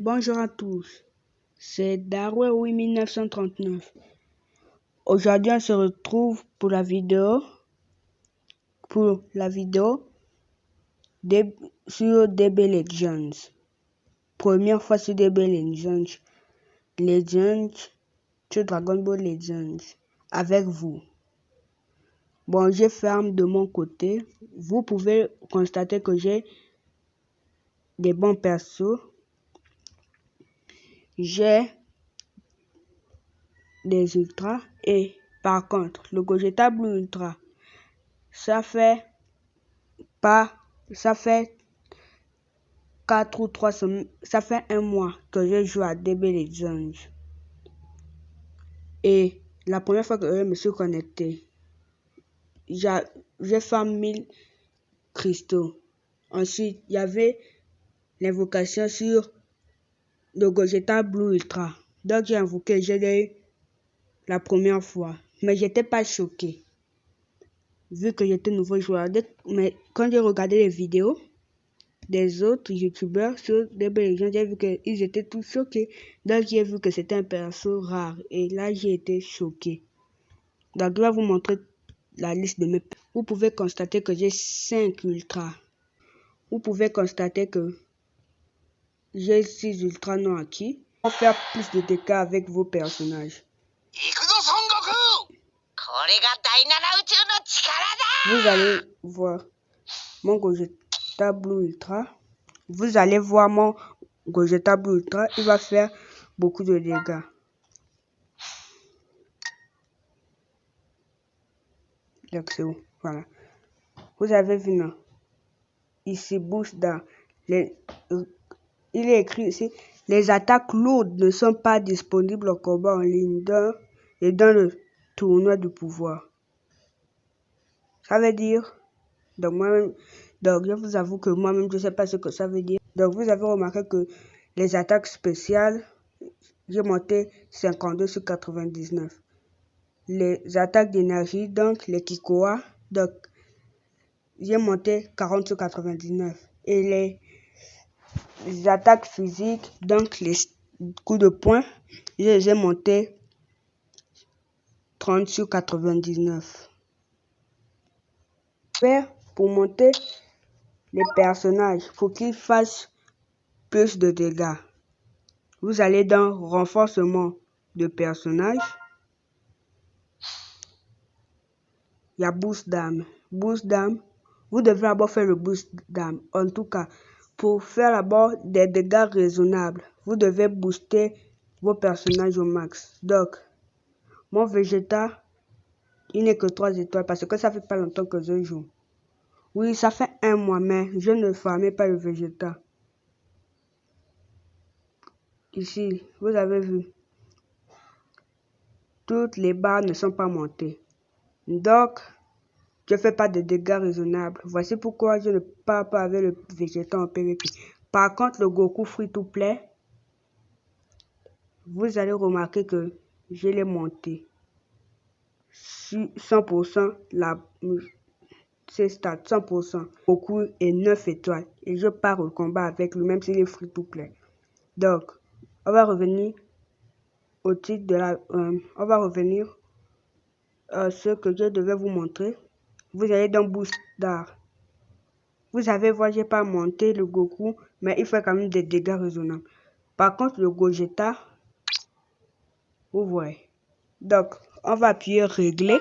Bonjour à tous, c'est Darwewi 1939. Aujourd'hui, on se retrouve pour la vidéo sur DB Legends. Première fois sur DB Legends sur Dragon Ball Legends avec vous. Bon, j'ai ferme de mon côté. Vous pouvez constater que j'ai des bons persos. J'ai des ultras et par contre le Gogeta Blue Ultra ça fait 4 ou 3 semaines, ça fait un mois que je joue à DB Legends et la première fois que je me suis connecté j'ai fait 1000 cristaux. Ensuite il y avait l'invocation sur le Gogeta Blue Ultra, donc j'ai invoqué, j'ai eu la première fois, mais j'étais pas choqué vu que j'étais nouveau joueur. Mais quand j'ai regardé les vidéos des autres youtubeurs sur DB Legends, j'ai vu qu'ils étaient tous choqués, donc j'ai vu que c'était un perso rare et là j'ai été choqué. Donc je vais vous montrer la liste de mes persos. Vous pouvez constater que j'ai 5 ultras. Vous pouvez constater que j'ai 6 ultras non acquis. Pour faire plus de dégâts avec vos personnages. Vous allez voir mon Gogeta Blue Ultra. Vous allez voir mon Gogeta Blue Ultra. Il va faire beaucoup de dégâts. Donc c'est où? Voilà. Vous avez vu non? Ici, boost dans il est écrit ici. Les attaques lourdes ne sont pas disponibles au combat en ligne et dans le tournoi du pouvoir. Ça veut dire, donc je vous avoue que moi-même je ne sais pas ce que ça veut dire. Donc vous avez remarqué que les attaques spéciales, j'ai monté 52 sur 99. Les attaques d'énergie, donc les Kikoa, donc j'ai monté 40 sur 99. Et les attaques physiques, donc les coups de poing, j'ai monté 30 sur 99. Pour monter les personnages, pour qu'ils fassent plus de dégâts, vous allez dans renforcement de personnages. Il y a boost d'âme. Boost d'âme, vous devez d'abord faire le boost d'âme. En tout cas, pour faire d'abord des dégâts raisonnables, vous devez booster vos personnages au max. Donc, mon Vegeta, il n'est que 3 étoiles parce que ça fait pas longtemps que je joue. Oui, ça fait un mois, mais je ne farmais pas le Vegeta. Ici, vous avez vu, toutes les barres ne sont pas montées. Donc, je fais pas de dégâts raisonnables. Voici pourquoi je ne pars pas avec le Vegeta en PvP. Par contre, le Goku Free to Play, vous allez remarquer que je l'ai monté. 100% c'est stats 100%. Goku est 9 étoiles. Et je pars au combat avec lui, même s'il est Free to Play. Donc, on va revenir au titre de la... on va revenir à ce que je devais vous montrer. Vous allez dans Boost d'art. Vous avez vu, j'ai pas monté le Goku, mais il fait quand même des dégâts raisonnables. Par contre, le Gogeta, vous voyez. Donc, on va appuyer régler.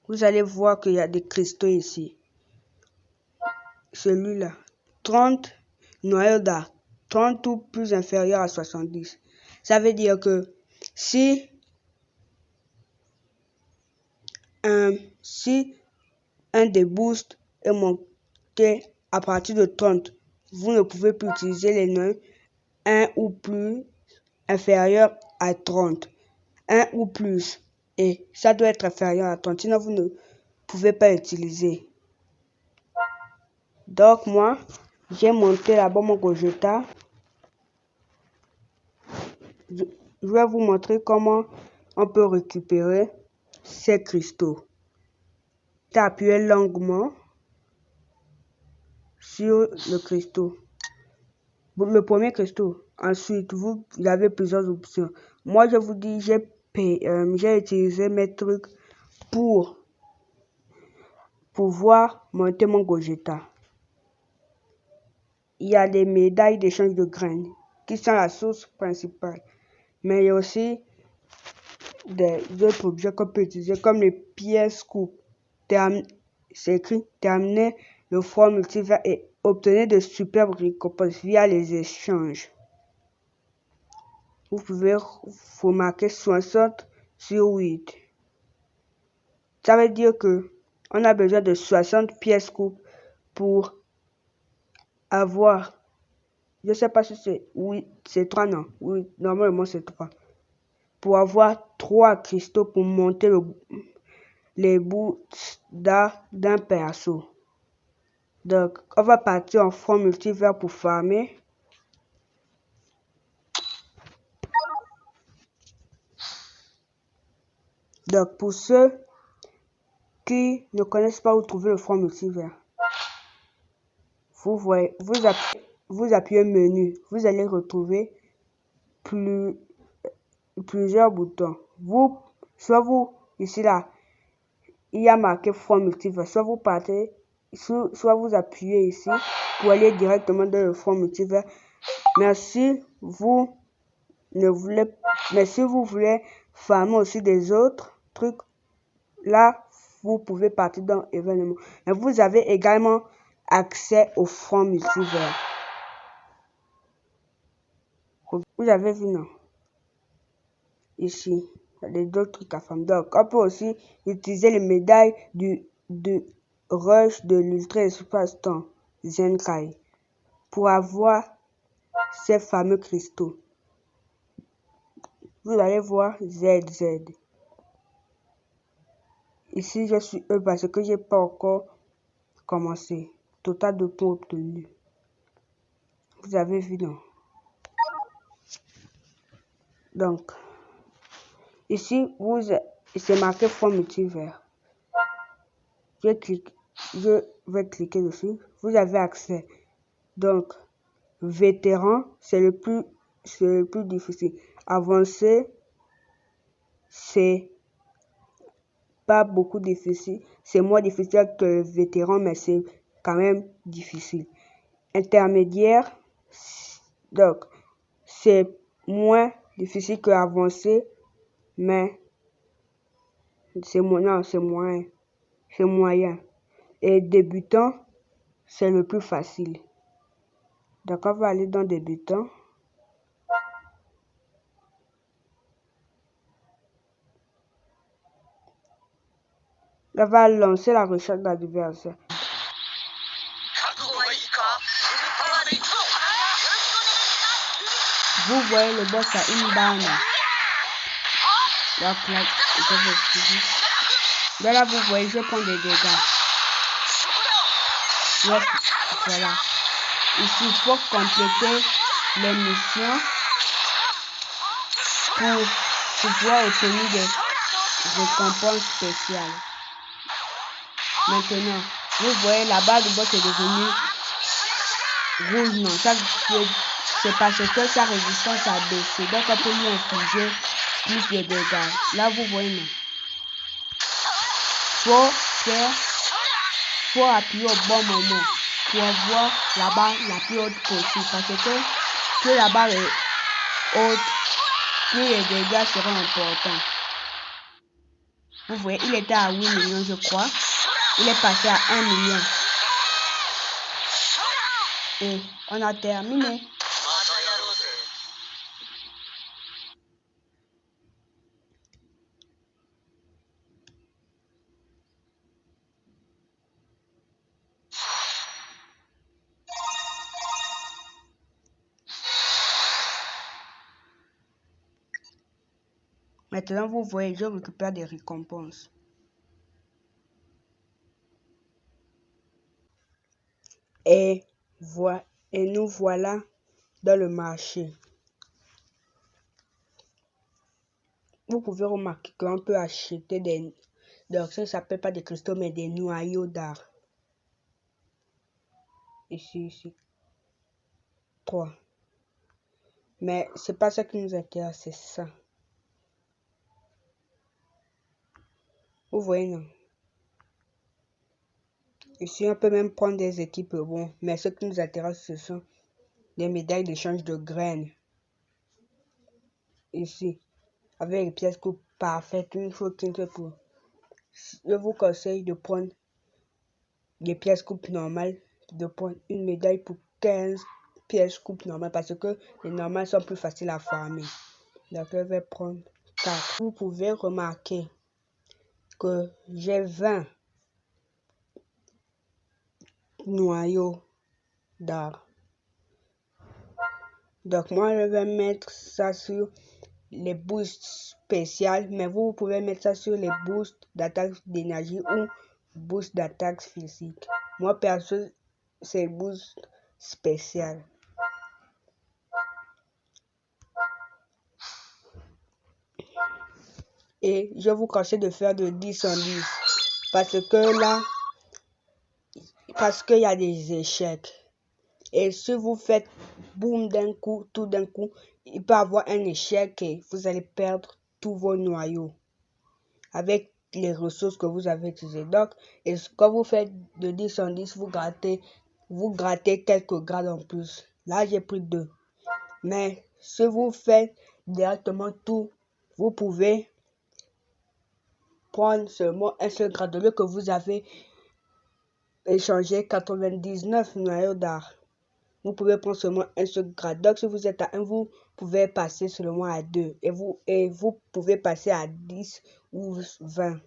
Vous allez voir qu'il y a des cristaux ici. Celui-là, 30 noyaux d'art, 30 ou plus inférieur à 70. Ça veut dire que si un des boosts est monté à partir de 30, vous ne pouvez plus utiliser les noyaux 1 ou plus inférieur à 30. 1 ou plus. Et ça doit être inférieur à 30, sinon vous ne pouvez pas utiliser. Donc moi, j'ai monté là-bas mon Gogeta. Je vais vous montrer comment on peut récupérer ces cristaux. Appuyez longuement sur le cristaux. Le premier cristaux. Ensuite, vous avez plusieurs options. Moi, je vous dis, j'ai utilisé mes trucs pour pouvoir monter mon Gogeta. Il y a les médailles d'échange de graines qui sont la source principale. Mais il y a aussi des autres objets qu'on peut utiliser comme les pièces coupes. C'est écrit terminer le fort multivers et obtenir de superbes récompenses via les échanges. Vous pouvez remarquer 60 sur 8. Ça veut dire que on a besoin de 60 pièces coupes pour avoir, je sais pas si c'est, oui, c'est 3, non, oui, normalement c'est 3. Pour avoir 3 cristaux pour monter les bouts d'un perso. Donc, on va partir en front multivers pour farmer. Donc, pour ceux qui ne connaissent pas où trouver le front multivers, vous voyez, vous appuyez menu, vous allez retrouver plusieurs boutons. Ici là, il y a marqué front multivers, soit vous partez, soit vous appuyez ici pour aller directement dans le front multivers. Mais si vous voulez farmer aussi des autres trucs, là, vous pouvez partir dans événement. Mais vous avez également accès au front multivers. Vous avez vu, non? Ici, il y a d'autres trucs à faire. Donc, on peut aussi utiliser les médailles de rush de l'Ultra Espace Temps Zenkai pour avoir ces fameux cristaux. Vous allez voir ZZ. Ici, je suis E parce que j'ai pas encore commencé. Total de points obtenus. Vous avez vu, non? Donc, ici, c'est marqué front multivers. Je vais cliquer dessus. Vous avez accès. Donc, vétéran, c'est le plus difficile. Avancé, c'est pas beaucoup difficile. C'est moins difficile que le vétéran, mais c'est quand même difficile. Intermédiaire, donc, c'est moins difficile que avancé, mais c'est moyen. C'est moyen. Et débutant, c'est le plus facile. Donc, on va aller dans débutant. On va lancer la recherche d'adversaire. Vous voyez le boss a une banne. Donc là, vous voyez, je prends des dégâts. Donc, voilà. Ici, il faut compléter les missions pour pouvoir obtenir des récompenses spéciales. Maintenant, vous voyez la barre du boss est devenue rouge, non. Ça, c'est parce que sa résistance a baissé. Donc, on peut lui infliger plus de dégâts. Là, vous voyez, non. Faut appuyer au bon moment pour avoir la barre la plus haute possible. Parce que plus la barre est haute, plus les dégâts seront importants. Vous voyez, il était à 8 millions, je crois. Il est passé à 1 million. Et on a terminé. Maintenant, vous voyez, je récupère des récompenses. Et nous voilà dans le marché. Vous pouvez remarquer qu'on peut acheter des... Donc, ça ne s'appelle pas des cristaux, mais des noyaux d'art. Ici. 3. Mais c'est pas ça qui nous intéresse, c'est ça. Vous voyez, non? Ici, on peut même prendre des équipes, bon, mais ce qui nous intéresse, ce sont des médailles d'échange de graines. Ici, avec les pièces coupe parfaites, une chose qui ne pour. Je vous conseille de prendre des pièces coupe normales, de prendre une médaille pour 15 pièces coupe normales, parce que les normales sont plus faciles à farmer. Donc, je vais prendre 4. Vous pouvez remarquer que j'ai 20 noyaux d'art. Donc moi je vais mettre ça sur les boosts spéciales, mais vous pouvez mettre ça sur les boosts d'attaque d'énergie ou boosts d'attaque physique. Moi perso c'est boost spécial. Et je vous conseille de faire de 10 en 10 parce que là, parce qu'il y a des échecs. Et si vous faites boum d'un coup, tout d'un coup, il peut y avoir un échec et vous allez perdre tous vos noyaux avec les ressources que vous avez utilisées. Donc, et quand vous faites de 10 en 10, vous grattez quelques grades en plus. Là, j'ai pris 2. Mais si vous faites directement tout, vous pouvez prendre seulement un seul grade. Au lieu que vous avez échangé 99 noyaux d'art, vous pouvez prendre seulement un seul grade. Donc, si vous êtes à 1, vous pouvez passer seulement à 2. Et vous pouvez passer à 10 ou 20.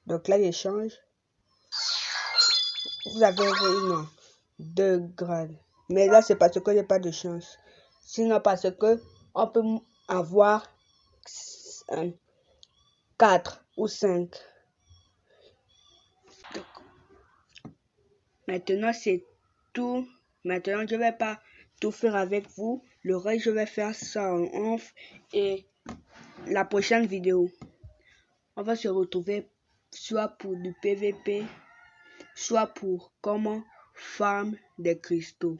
Donc là, j'échange. Vous avez non, 2 grades. Mais là, c'est parce que j'ai pas de chance. Sinon, parce que on peut avoir 4 ou 5. Donc, maintenant, c'est tout. Maintenant, je vais pas tout faire avec vous. Le reste, je vais faire ça en off. Et la prochaine vidéo, on va se retrouver soit pour du PVP, soit pour comment farm des cristaux.